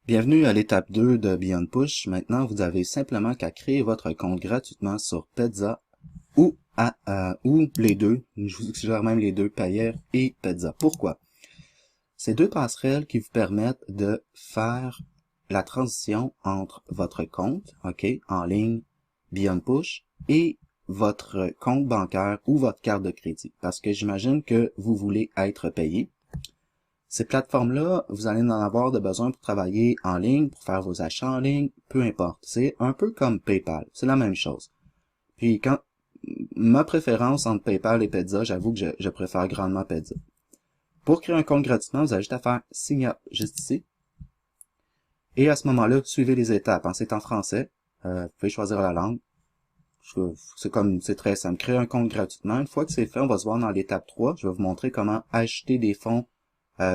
Bienvenue à l'étape 2 de Beyond Push. Maintenant, vous avez simplement qu'à créer votre compte gratuitement sur Pezza ou les deux. Je vous suggère même les deux, Payeer et Pezza. Pourquoi? C'est deux passerelles qui vous permettent de faire la transition entre votre compte, en ligne, Beyond Push, et votre compte bancaire ou votre carte de crédit. Parce que j'imagine que vous voulez être payé. Ces plateformes-là, vous allez en avoir de besoin pour travailler en ligne, pour faire vos achats en ligne, peu importe. C'est un peu comme PayPal, c'est la même chose. Puis ma préférence entre PayPal et Pezza, j'avoue que je préfère grandement Pezza. Pour créer un compte gratuitement, vous avez juste à faire Sign Up juste ici. Et à ce moment-là, suivez les étapes. C'est en français. Vous pouvez choisir la langue. C'est très simple. Créer un compte gratuitement. Une fois que c'est fait, on va se voir dans l'étape 3. Je vais vous montrer comment ajouter des fonds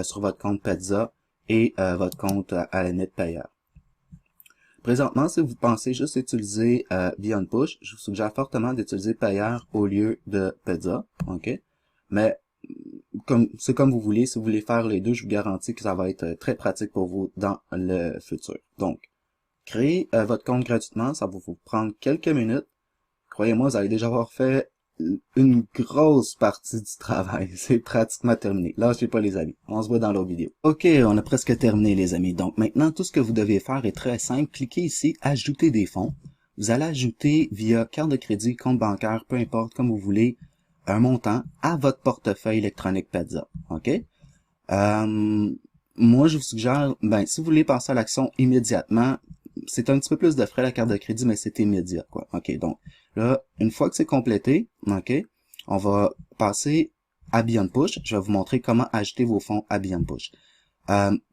sur votre compte Pezza et votre compte à la limite Payeer. Présentement, si vous pensez juste utiliser Beyond Push, je vous suggère fortement d'utiliser Payeer au lieu de Pezza, Mais c'est comme vous voulez. Si vous voulez faire les deux, je vous garantis que ça va être très pratique pour vous dans le futur. Donc, créez votre compte gratuitement, ça va vous prendre quelques minutes. Croyez-moi, vous allez déjà avoir fait une grosse partie du travail. C'est pratiquement terminé. Lâchez pas les amis. On se voit dans l'autre vidéo. Ok, on a presque terminé les amis. Donc maintenant, tout ce que vous devez faire est très simple. Cliquez ici, ajouter des fonds. Vous allez ajouter via carte de crédit, compte bancaire, peu importe, comme vous voulez, un montant à votre portefeuille électronique Pezza. Moi, je vous suggère, si vous voulez passer à l'action immédiatement, c'est un petit peu plus de frais la carte de crédit, mais c'est immédiat, donc, là, une fois que c'est complété, on va passer à Beyond Push. Je vais vous montrer comment ajouter vos fonds à Beyond Push.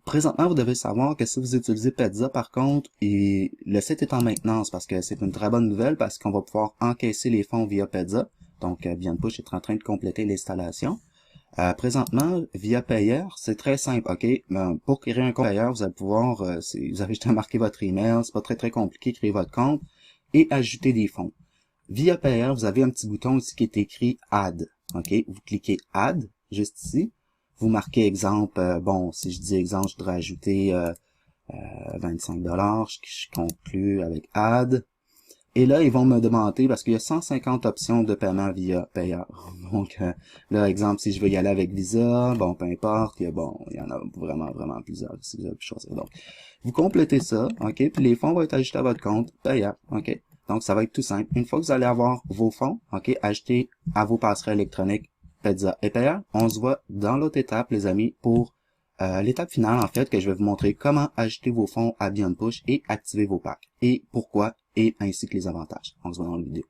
Présentement, vous devez savoir que si vous utilisez Pezza, par contre, le site est en maintenance parce que c'est une très bonne nouvelle parce qu'on va pouvoir encaisser les fonds via Pezza. Donc, Beyond Push est en train de compléter l'installation. Présentement, via Payeer, c'est très simple, pour créer un compte Payeer, vous allez pouvoir, vous avez juste à marquer votre email, c'est pas très compliqué, créer votre compte et ajouter des fonds. Via Payeer, vous avez un petit bouton ici qui est écrit Add, vous cliquez Add, juste ici, vous marquez exemple, si je dis exemple, je voudrais ajouter 25$, je conclue avec Add. Et là, ils vont me demander, parce qu'il y a 150 options de paiement via Payeer. Donc, là, exemple, si je veux y aller avec Visa, peu importe, il y en a vraiment plusieurs, si vous avez pu choisir. Donc, vous complétez ça, puis les fonds vont être ajoutés à votre compte Payeer, Donc, ça va être tout simple. Une fois que vous allez avoir vos fonds, achetés à vos passerelles électroniques Pezza et Payeer, on se voit dans l'autre étape, les amis, pour l'étape finale, en fait, que je vais vous montrer comment ajouter vos fonds à Beyond Push et activer vos packs. Et pourquoi, et ainsi que les avantages. On se voit dans la vidéo.